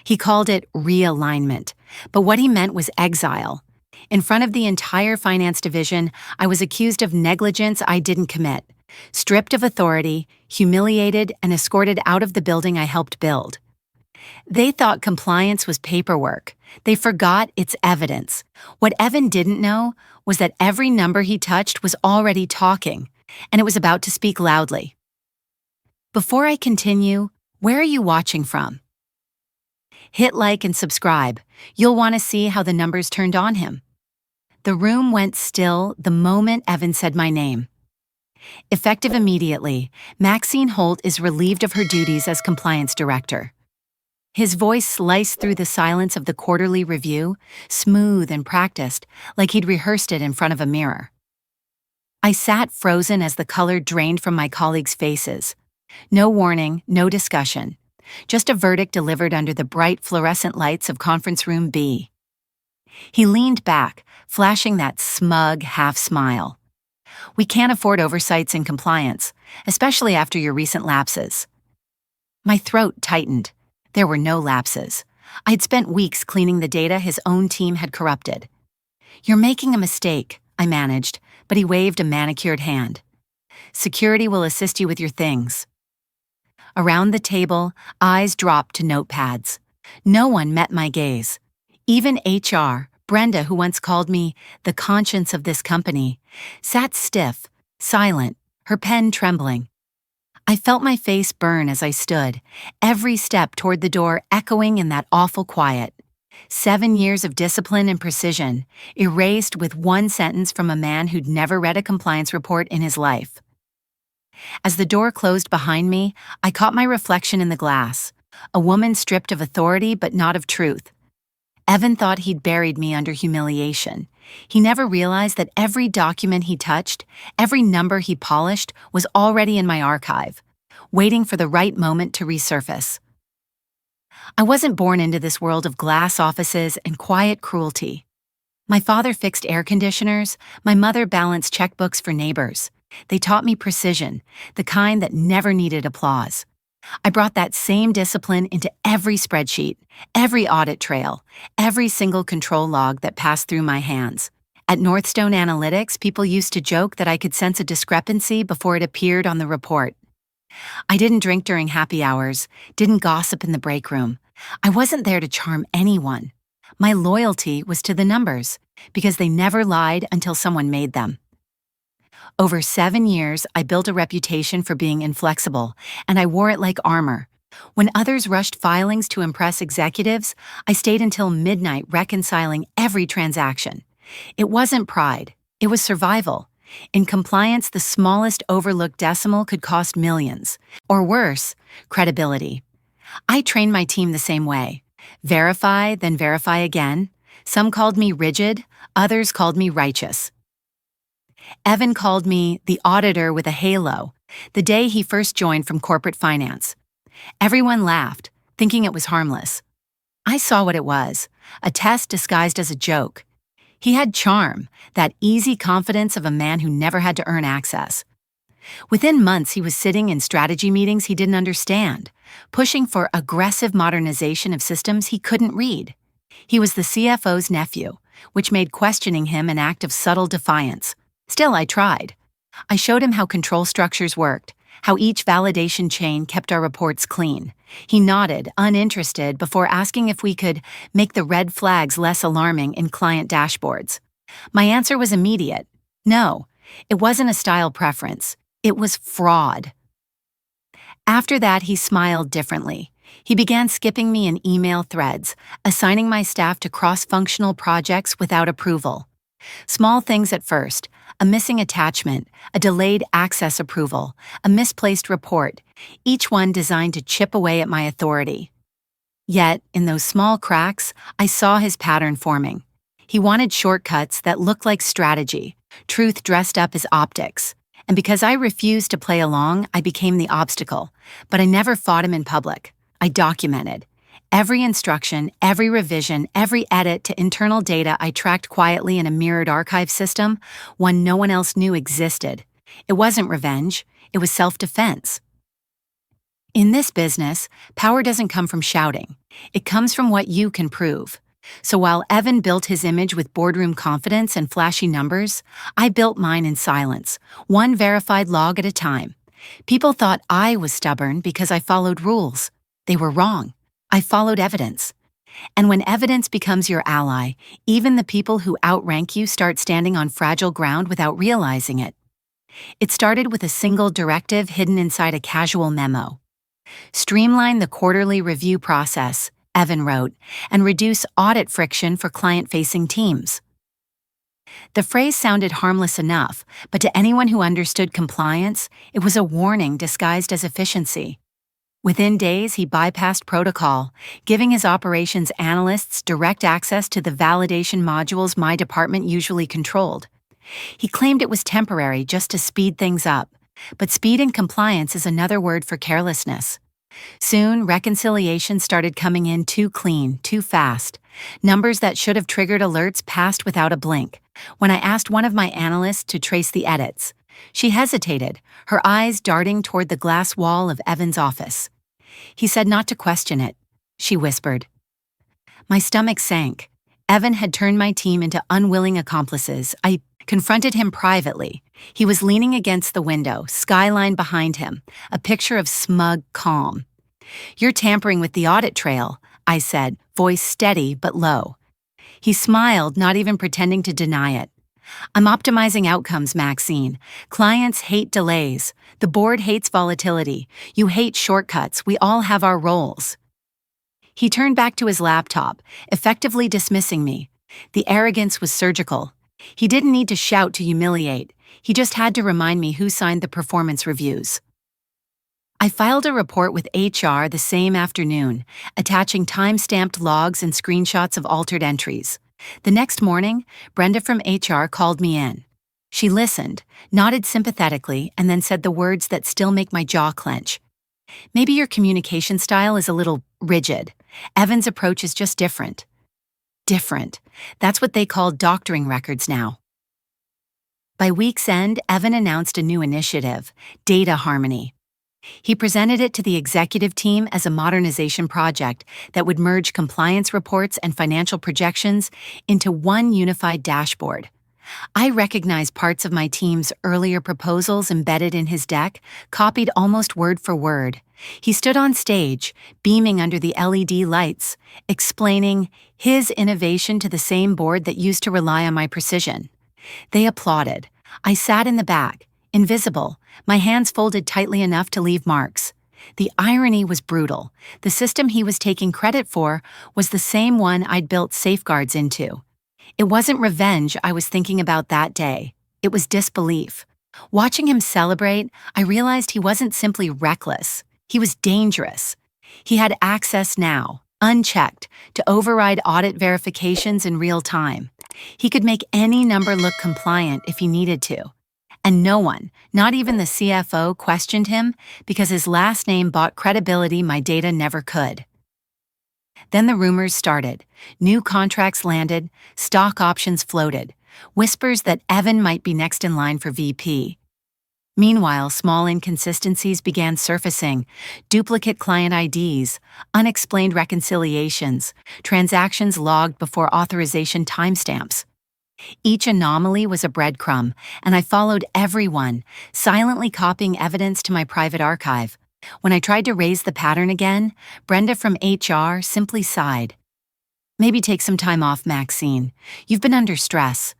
He called it realignment, but what he meant was exile. In front of the entire finance division, I was accused of negligence I didn't commit, stripped of authority, humiliated, and escorted out of the building I helped build. They thought compliance was paperwork. They forgot it's evidence. What Evan didn't know was that every number he touched was already talking, and it was about to speak loudly. Before I continue, where are you watching from? Hit like and subscribe. You'll want to see how the numbers turned on him. The room went still the moment Evan said my name. Effective immediately, Maxine Holt is relieved of her duties as compliance director. His voice sliced through the silence of the quarterly review, smooth and practiced, like he'd rehearsed it in front of a mirror. I sat frozen as the color drained from my colleagues' faces. No warning, no discussion. Just a verdict delivered under the bright fluorescent lights of Conference Room B. He leaned back, flashing that smug half-smile. We can't afford oversights in compliance, especially after your recent lapses. My throat tightened. There were no lapses. I'd spent weeks cleaning the data his own team had corrupted. You're making a mistake, I managed, but he waved a manicured hand. Security will assist you with your things. Around the table, eyes dropped to notepads. No one met my gaze. Even HR, Brenda, who once called me the conscience of this company, sat stiff, silent, her pen trembling. I felt my face burn as I stood, every step toward the door echoing in that awful quiet. 7 years of discipline and precision, erased with one sentence from a man who'd never read a compliance report in his life. As the door closed behind me, I caught my reflection in the glass, a woman stripped of authority but not of truth. Evan thought he'd buried me under humiliation. He never realized that every document he touched, every number he polished, was already in my archive, waiting for the right moment to resurface. I wasn't born into this world of glass offices and quiet cruelty. My father fixed air conditioners, my mother balanced checkbooks for neighbors. They taught me precision, the kind that never needed applause. I brought that same discipline into every spreadsheet, every audit trail, every single control log that passed through my hands. At Northstone Analytics, people used to joke that I could sense a discrepancy before it appeared on the report. I didn't drink during happy hours, didn't gossip in the break room. I wasn't there to charm anyone. My loyalty was to the numbers, because they never lied until someone made them. Over 7 years, I built a reputation for being inflexible, and I wore it like armor. When others rushed filings to impress executives, I stayed until midnight reconciling every transaction. It wasn't pride, it was survival. In compliance, the smallest overlooked decimal could cost millions. Or worse, credibility. I trained my team the same way. Verify, then verify again. Some called me rigid, others called me righteous. Evan called me the auditor with a halo, the day he first joined from corporate finance. Everyone laughed, thinking it was harmless. I saw what it was, a test disguised as a joke. He had charm, that easy confidence of a man who never had to earn access. Within months, he was sitting in strategy meetings he didn't understand, pushing for aggressive modernization of systems he couldn't read. He was the CFO's nephew, which made questioning him an act of subtle defiance. Still, I tried. I showed him how control structures worked, how each validation chain kept our reports clean. He nodded, uninterested, before asking if we could make the red flags less alarming in client dashboards. My answer was immediate. No, it wasn't a style preference. It was fraud. After that, he smiled differently. He began skipping me in email threads, assigning my staff to cross-functional projects without approval. Small things at first, a missing attachment, a delayed access approval, a misplaced report, each one designed to chip away at my authority. Yet, in those small cracks, I saw his pattern forming. He wanted shortcuts that looked like strategy, truth dressed up as optics. And because I refused to play along, I became the obstacle. But I never fought him in public. I documented. Every instruction, every revision, every edit to internal data I tracked quietly in a mirrored archive system, one no one else knew existed. It wasn't revenge, it was self-defense. In this business, power doesn't come from shouting. It comes from what you can prove. So while Evan built his image with boardroom confidence and flashy numbers, I built mine in silence, one verified log at a time. People thought I was stubborn because I followed rules. They were wrong. I followed evidence. And when evidence becomes your ally, even the people who outrank you start standing on fragile ground without realizing it. It started with a single directive hidden inside a casual memo. Streamline the quarterly review process, Evan wrote, and reduce audit friction for client-facing teams. The phrase sounded harmless enough, but to anyone who understood compliance, it was a warning disguised as efficiency. Within days, he bypassed protocol, giving his operations analysts direct access to the validation modules my department usually controlled. He claimed it was temporary just to speed things up, but speed in compliance is another word for carelessness. Soon, reconciliations started coming in too clean, too fast. Numbers that should have triggered alerts passed without a blink. When I asked one of my analysts to trace the edits, she hesitated, her eyes darting toward the glass wall of Evan's office. He said not to question it, she whispered. My stomach sank. Evan had turned my team into unwilling accomplices. I confronted him privately. He was leaning against the window, skyline behind him, a picture of smug calm. You're tampering with the audit trail, I said, voice steady but low. He smiled, not even pretending to deny it. I'm optimizing outcomes, Maxine. Clients hate delays. The board hates volatility. You hate shortcuts. We all have our roles. He turned back to his laptop, effectively dismissing me. The arrogance was surgical. He didn't need to shout to humiliate. He just had to remind me who signed the performance reviews. I filed a report with HR the same afternoon, attaching time-stamped logs and screenshots of altered entries. The next morning, Brenda from HR called me in. She listened, nodded sympathetically, and then said the words that still make my jaw clench. Maybe your communication style is a little rigid. Evan's approach is just different. Different. That's what they call doctoring records now. By week's end, Evan announced a new initiative, Data Harmony. He presented it to the executive team as a modernization project that would merge compliance reports and financial projections into one unified dashboard. I recognized parts of my team's earlier proposals embedded in his deck, copied almost word for word. He stood on stage, beaming under the LED lights, explaining his innovation to the same board that used to rely on my precision. They applauded. I sat in the back, invisible, my hands folded tightly enough to leave marks. The irony was brutal. The system he was taking credit for was the same one I'd built safeguards into. It wasn't revenge I was thinking about that day. It was disbelief. Watching him celebrate, I realized he wasn't simply reckless. He was dangerous. He had access now, unchecked, to override audit verifications in real time. He could make any number look compliant if he needed to. And no one, not even the CFO, questioned him because his last name bought credibility my data never could. Then the rumors started. New contracts landed, stock options floated, whispers that Evan might be next in line for VP. Meanwhile, small inconsistencies began surfacing: duplicate client IDs, unexplained reconciliations, transactions logged before authorization timestamps. Each anomaly was a breadcrumb, and I followed every one, silently copying evidence to my private archive. When I tried to raise the pattern again, Brenda from HR simply sighed. Maybe take some time off, Maxine. You've been under stress.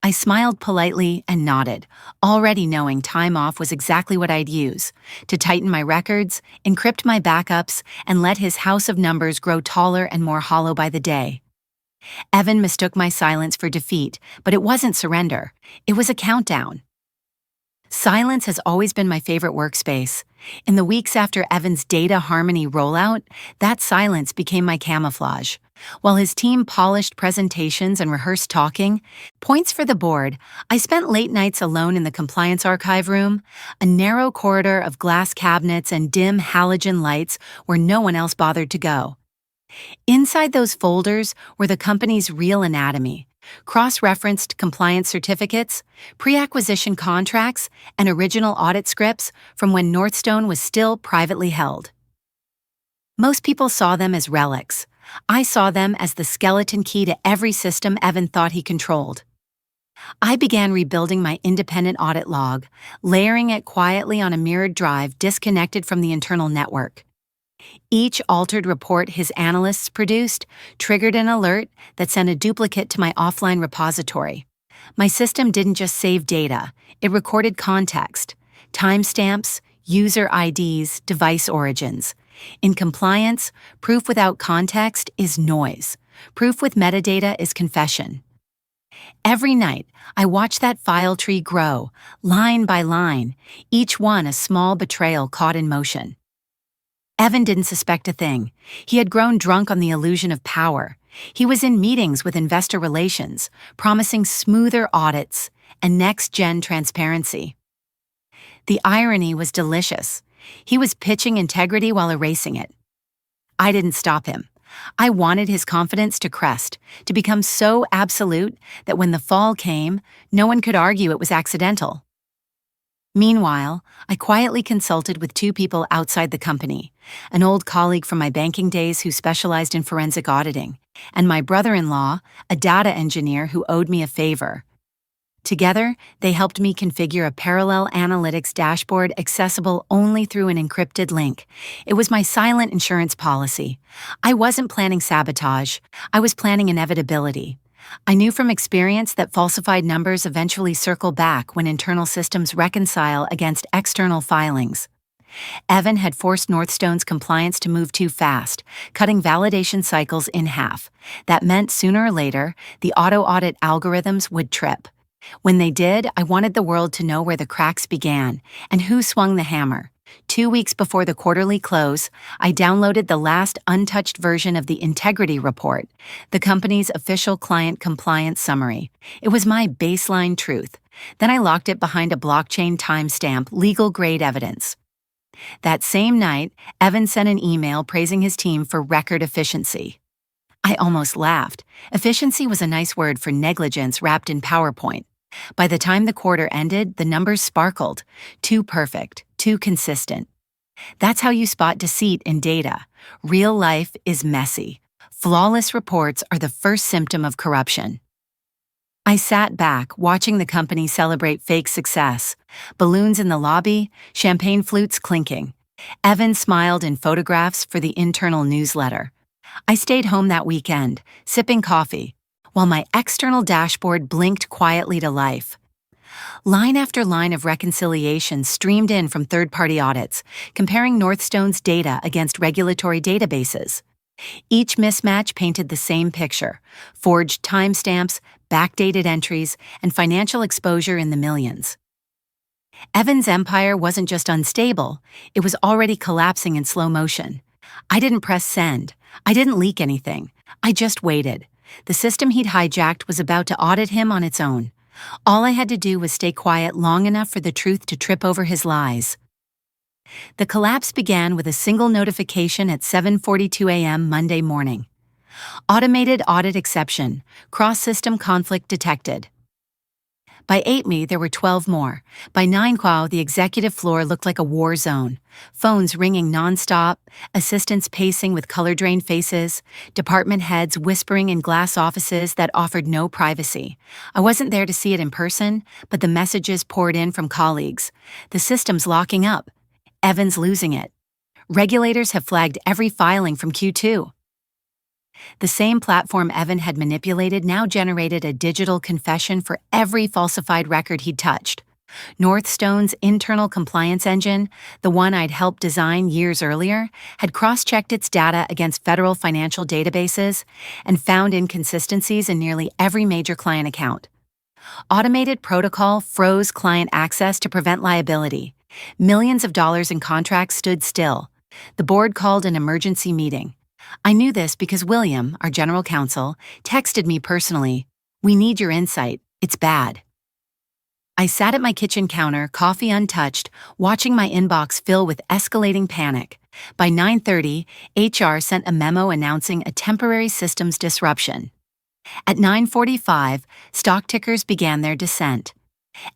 I smiled politely and nodded, already knowing time off was exactly what I'd use, to tighten my records, encrypt my backups, and let his house of numbers grow taller and more hollow by the day. Evan mistook my silence for defeat, but it wasn't surrender. It was a countdown. Silence has always been my favorite workspace. In the weeks after Evan's Data Harmony rollout, that silence became my camouflage. While his team polished presentations and rehearsed talking points for the board, I spent late nights alone in the compliance archive room, a narrow corridor of glass cabinets and dim halogen lights where no one else bothered to go. Inside those folders were the company's real anatomy, cross-referenced compliance certificates, pre-acquisition contracts, and original audit scripts from when Northstone was still privately held. Most people saw them as relics. I saw them as the skeleton key to every system Evan thought he controlled. I began rebuilding my independent audit log, layering it quietly on a mirrored drive disconnected from the internal network. Each altered report his analysts produced triggered an alert that sent a duplicate to my offline repository. My system didn't just save data, it recorded context, timestamps, user IDs, device origins. In compliance, proof without context is noise. Proof with metadata is confession. Every night, I watched that file tree grow, line by line, each one a small betrayal caught in motion. Evan didn't suspect a thing. He had grown drunk on the illusion of power. He was in meetings with investor relations, promising smoother audits and next-gen transparency. The irony was delicious. He was pitching integrity while erasing it. I didn't stop him. I wanted his confidence to crest, to become so absolute that when the fall came, no one could argue it was accidental. Meanwhile, I quietly consulted with two people outside the company, an old colleague from my banking days who specialized in forensic auditing, and my brother-in-law, a data engineer who owed me a favor. Together, they helped me configure a parallel analytics dashboard accessible only through an encrypted link. It was my silent insurance policy. I wasn't planning sabotage. I was planning inevitability. I knew from experience that falsified numbers eventually circle back when internal systems reconcile against external filings. Evan had forced Northstone's compliance to move too fast, cutting validation cycles in half. That meant sooner or later, the auto-audit algorithms would trip. When they did, I wanted the world to know where the cracks began and who swung the hammer. 2 weeks before the quarterly close, I downloaded the last untouched version of the Integrity Report, the company's official client compliance summary. It was my baseline truth. Then I locked it behind a blockchain timestamp, legal-grade evidence. That same night, Evan sent an email praising his team for record efficiency. I almost laughed. Efficiency was a nice word for negligence wrapped in PowerPoint. By the time the quarter ended, the numbers sparkled. Too perfect, too consistent. That's how you spot deceit in data. Real life is messy. Flawless reports are the first symptom of corruption. I sat back, watching the company celebrate fake success. Balloons in the lobby, champagne flutes clinking. Evan smiled in photographs for the internal newsletter. I stayed home that weekend, sipping coffee, while my external dashboard blinked quietly to life. Line after line of reconciliation streamed in from third-party audits, comparing Northstone's data against regulatory databases. Each mismatch painted the same picture: forged timestamps, backdated entries, and financial exposure in the millions. Evan's empire wasn't just unstable, it was already collapsing in slow motion. I didn't press send. I didn't leak anything. I just waited. The system he'd hijacked was about to audit him on its own. All I had to do was stay quiet long enough for the truth to trip over his lies. The collapse began with a single notification at 7:42 a.m. Monday morning. Automated audit exception, cross-system conflict detected. By 8 there were 12 more. By 9 the executive floor looked like a war zone. Phones ringing nonstop, assistants pacing with color-drained faces, department heads whispering in glass offices that offered no privacy. I wasn't there to see it in person, but the messages poured in from colleagues. The system's locking up. Evan's losing it. Regulators have flagged every filing from Q2. The same platform Evan had manipulated now generated a digital confession for every falsified record he'd touched. Northstone's internal compliance engine, the one I'd helped design years earlier, had cross-checked its data against federal financial databases and found inconsistencies in nearly every major client account. Automated protocol froze client access to prevent liability. Millions of dollars in contracts stood still. The board called an emergency meeting. I knew this because William, our general counsel, texted me personally, "We need your insight. It's bad." I sat at my kitchen counter, coffee untouched, watching my inbox fill with escalating panic. By 9:30, HR sent a memo announcing a temporary systems disruption. At 9:45, stock tickers began their descent.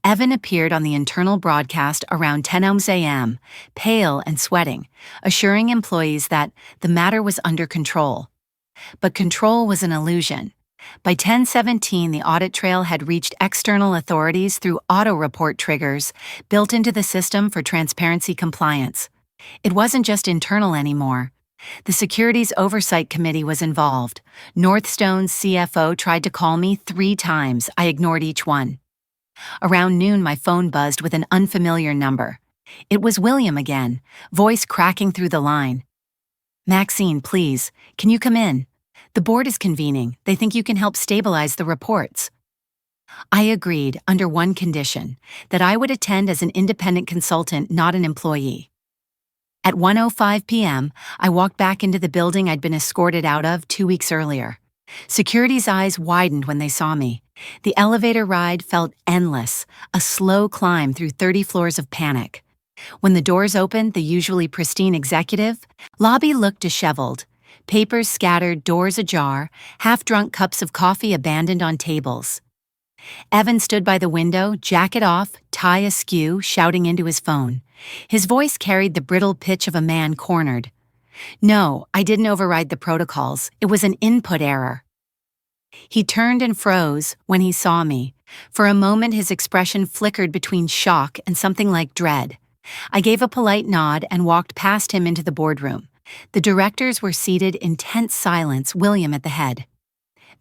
Evan appeared on the internal broadcast around 10 a.m., pale and sweating, assuring employees that the matter was under control. But control was an illusion. By 10:17, the audit trail had reached external authorities through auto-report triggers built into the system for transparency compliance. It wasn't just internal anymore. The Securities Oversight Committee was involved. Northstone's CFO tried to call me 3 times. I ignored each one. Around noon, my phone buzzed with an unfamiliar number. It was William again, voice cracking through the line. "Maxine, please, can you come in? The board is convening. They think you can help stabilize the reports." I agreed under one condition, that I would attend as an independent consultant, not an employee. At 1:05 p.m., I walked back into the building I'd been escorted out of 2 weeks earlier. Security's eyes widened when they saw me. The elevator ride felt endless, a slow climb through 30 floors of panic. When the doors opened, the usually pristine executive lobby looked disheveled. Papers scattered, doors ajar, half-drunk cups of coffee abandoned on tables. Evan stood by the window, jacket off, tie askew, shouting into his phone. His voice carried the brittle pitch of a man cornered. "No, I didn't override the protocols. It was an input error." He turned and froze when he saw me. For a moment, his expression flickered between shock and something like dread. I gave a polite nod and walked past him into the boardroom. The directors were seated in tense silence, William at the head.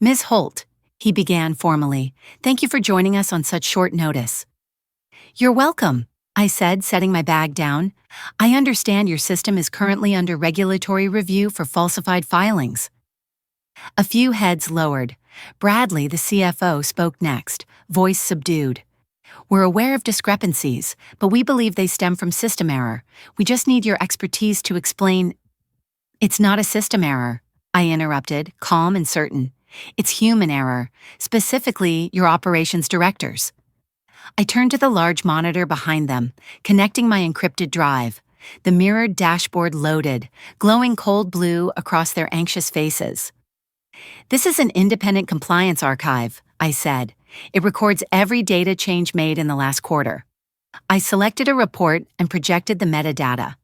"Ms. Holt," he began formally, "thank you for joining us on such short notice." "You're welcome," I said, setting my bag down. "I understand your system is currently under regulatory review for falsified filings." A few heads lowered. Bradley, the CFO, spoke next, voice subdued. "We're aware of discrepancies, but we believe they stem from system error. We just need your expertise to explain." "It's not a system error," I interrupted, calm and certain. "It's human error, specifically your operations directors." I turned to the large monitor behind them, connecting my encrypted drive. The mirrored dashboard loaded, glowing cold blue across their anxious faces. "This is an independent compliance archive," I said. "It records every data change made in the last quarter." I selected a report and projected the metadata.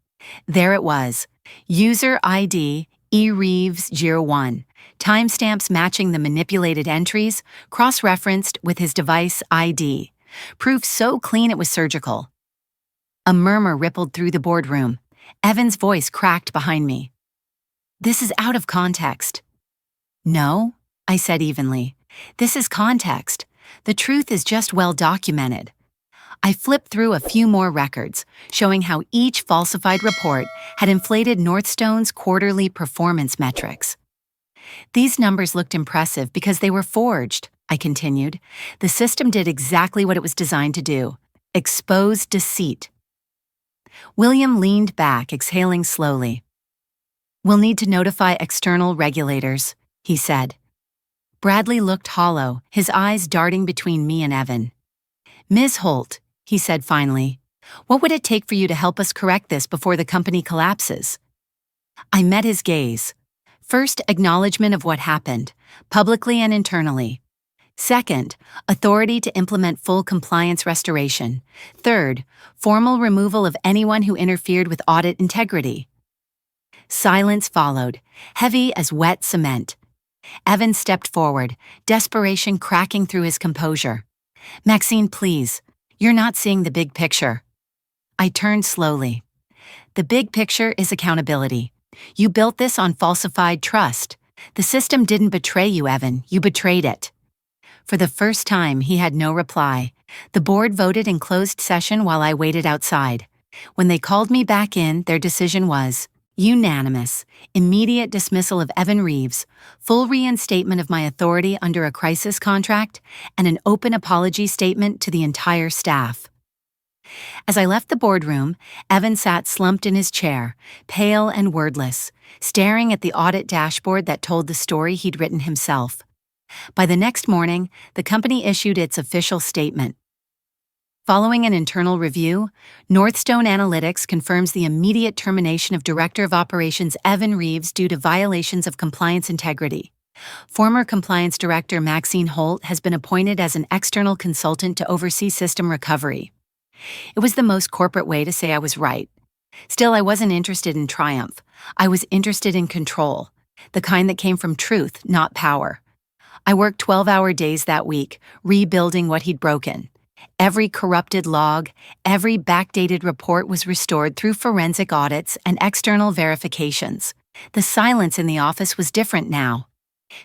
There it was, user ID eReeves01, timestamps matching the manipulated entries, cross-referenced with his device ID. Proof so clean it was surgical. A murmur rippled through the boardroom. Evan's voice cracked behind me. "This is out of context." "No," I said evenly. "This is context. The truth is just well documented." I flipped through a few more records, showing how each falsified report had inflated Northstone's quarterly performance metrics. "These numbers looked impressive because they were forged," I continued. "The system did exactly what it was designed to do: expose deceit." William leaned back, exhaling slowly. "We'll need to notify external regulators," he said. Bradley looked hollow, his eyes darting between me and Evan. "Ms. Holt," he said finally, "what would it take for you to help us correct this before the company collapses?" I met his gaze. First, acknowledgement of what happened, publicly and internally. Second, authority to implement full compliance restoration. Third, formal removal of anyone who interfered with audit integrity. Silence followed, heavy as wet cement. Evan stepped forward, desperation cracking through his composure. "Maxine, please, you're not seeing the big picture." I turned slowly. "The big picture is accountability. You built this on falsified trust. The system didn't betray you, Evan. You betrayed it." For the first time, he had no reply. The board voted in closed session while I waited outside. When they called me back in, their decision was unanimous: immediate dismissal of Evan Reeves, full reinstatement of my authority under a crisis contract, and an open apology statement to the entire staff. As I left the boardroom, Evan sat slumped in his chair, pale and wordless, staring at the audit dashboard that told the story he'd written himself. By the next morning, the company issued its official statement. Following an internal review, Northstone Analytics confirms the immediate termination of Director of Operations Evan Reeves due to violations of compliance integrity. Former Compliance Director Maxine Holt has been appointed as an external consultant to oversee system recovery. It was the most corporate way to say I was right. Still, I wasn't interested in triumph. I was interested in control, the kind that came from truth, not power. I worked 12-hour days that week, rebuilding what he'd broken. Every corrupted log, every backdated report was restored through forensic audits and external verifications. The silence in the office was different now.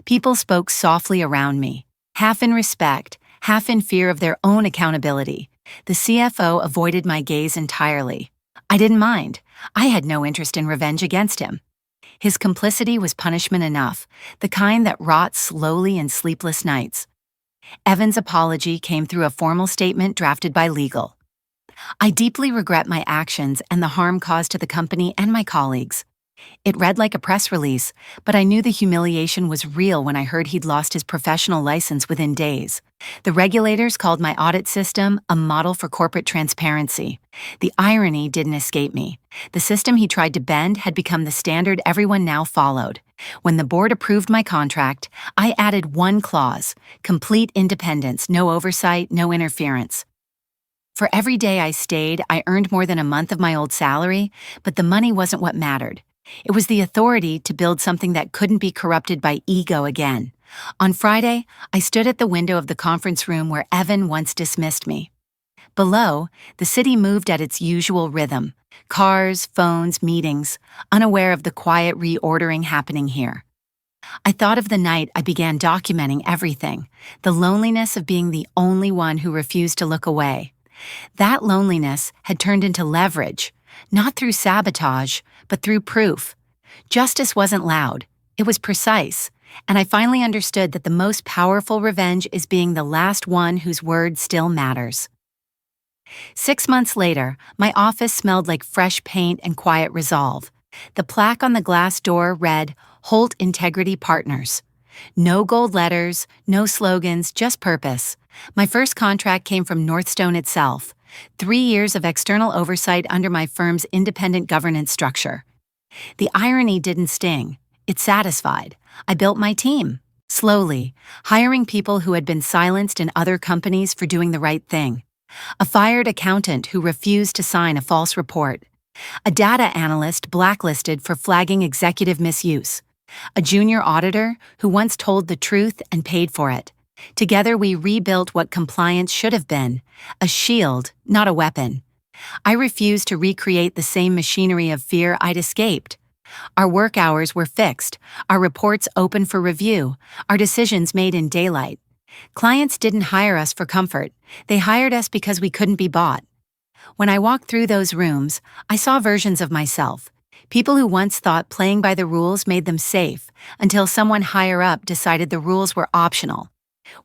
People spoke softly around me, half in respect, half in fear of their own accountability. The CFO avoided my gaze entirely. I didn't mind. I had no interest in revenge against him. His complicity was punishment enough, the kind that rots slowly in sleepless nights. Evan's apology came through a formal statement drafted by legal. I deeply regret my actions and the harm caused to the company and my colleagues. It read like a press release, but I knew the humiliation was real when I heard he'd lost his professional license within days. The regulators called my audit system a model for corporate transparency. The irony didn't escape me. The system he tried to bend had become the standard everyone now followed. When the board approved my contract, I added one clause: complete independence, no oversight, no interference. For every day I stayed, I earned more than a month of my old salary, but the money wasn't what mattered. It was the authority to build something that couldn't be corrupted by ego again. On Friday, I stood at the window of the conference room where Evan once dismissed me. Below, the city moved at its usual rhythm: cars, phones, meetings, unaware of the quiet reordering happening here. I thought of the night I began documenting everything, the loneliness of being the only one who refused to look away. That loneliness had turned into leverage, not through sabotage, but through proof. Justice wasn't loud, it was precise, and I finally understood that the most powerful revenge is being the last one whose word still matters. 6 months later, my office smelled like fresh paint and quiet resolve. The plaque on the glass door read, "Holt Integrity Partners." No gold letters, no slogans, just purpose. My first contract came from Northstone itself. 3 years of external oversight under my firm's independent governance structure. The irony didn't sting. It satisfied. I built my team, slowly, hiring people who had been silenced in other companies for doing the right thing. A fired accountant who refused to sign a false report. A data analyst blacklisted for flagging executive misuse. A junior auditor who once told the truth and paid for it. Together we rebuilt what compliance should have been: a shield, not a weapon. I refused to recreate the same machinery of fear I'd escaped. Our work hours were fixed, our reports open for review, our decisions made in daylight. Clients didn't hire us for comfort, they hired us because we couldn't be bought. When I walked through those rooms, I saw versions of myself. People who once thought playing by the rules made them safe, until someone higher up decided the rules were optional.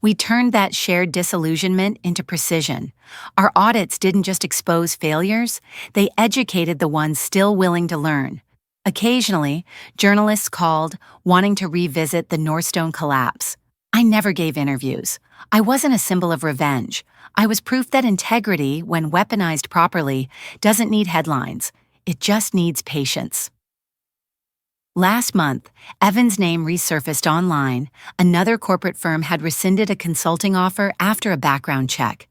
We turned that shared disillusionment into precision. Our audits didn't just expose failures, they educated the ones still willing to learn. Occasionally, journalists called, wanting to revisit the Northstone collapse. I never gave interviews. I wasn't a symbol of revenge. I was proof that integrity, when weaponized properly, doesn't need headlines. It just needs patience. Last month, Evan's name resurfaced online. Another corporate firm had rescinded a consulting offer after a background check.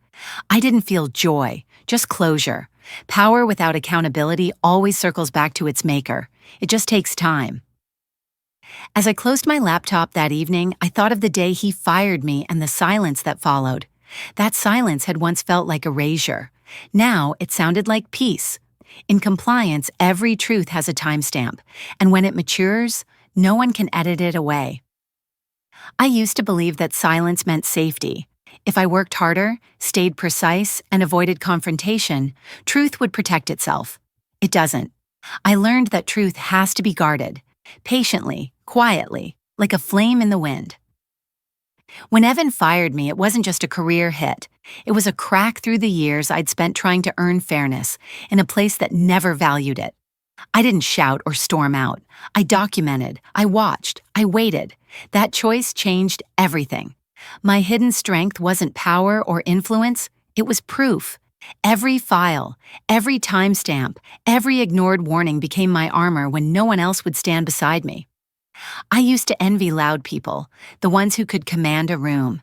I didn't feel joy, just closure. Power without accountability always circles back to its maker. It just takes time. As I closed my laptop that evening, I thought of the day he fired me and the silence that followed. That silence had once felt like erasure. Now it sounded like peace. In compliance, every truth has a timestamp, and when it matures, no one can edit it away. I used to believe that silence meant safety. If I worked harder, stayed precise, and avoided confrontation, truth would protect itself. It doesn't. I learned that truth has to be guarded, patiently, quietly, like a flame in the wind. When Evan fired me, it wasn't just a career hit. It was a crack through the years I'd spent trying to earn fairness in a place that never valued it. I didn't shout or storm out. I documented, I watched, I waited. That choice changed everything. My hidden strength wasn't power or influence, it was proof. Every file, every timestamp, every ignored warning became my armor when no one else would stand beside me. I used to envy loud people, the ones who could command a room.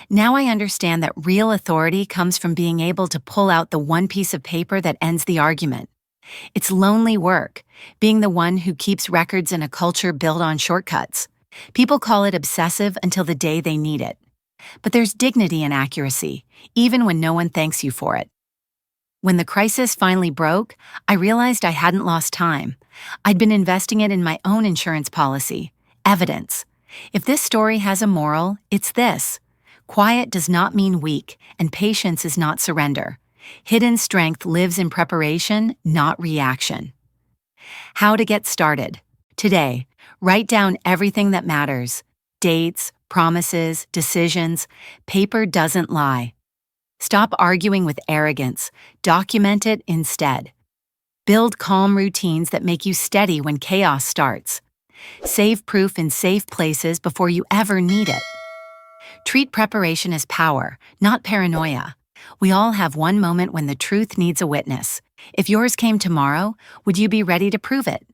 Now I understand that real authority comes from being able to pull out the one piece of paper that ends the argument. It's lonely work, being the one who keeps records in a culture built on shortcuts. People call it obsessive until the day they need it. But there's dignity in accuracy, even when no one thanks you for it. When the crisis finally broke, I realized I hadn't lost time. I'd been investing it in my own insurance policy. Evidence. If this story has a moral, it's this. Quiet does not mean weak, and patience is not surrender. Hidden strength lives in preparation, not reaction. How to get started. Today, write down everything that matters. Dates, promises, decisions. Paper doesn't lie. Stop arguing with arrogance. Document it instead. Build calm routines that make you steady when chaos starts. Save proof in safe places before you ever need it. Treat preparation as power, not paranoia. We all have one moment when the truth needs a witness. If yours came tomorrow, would you be ready to prove it?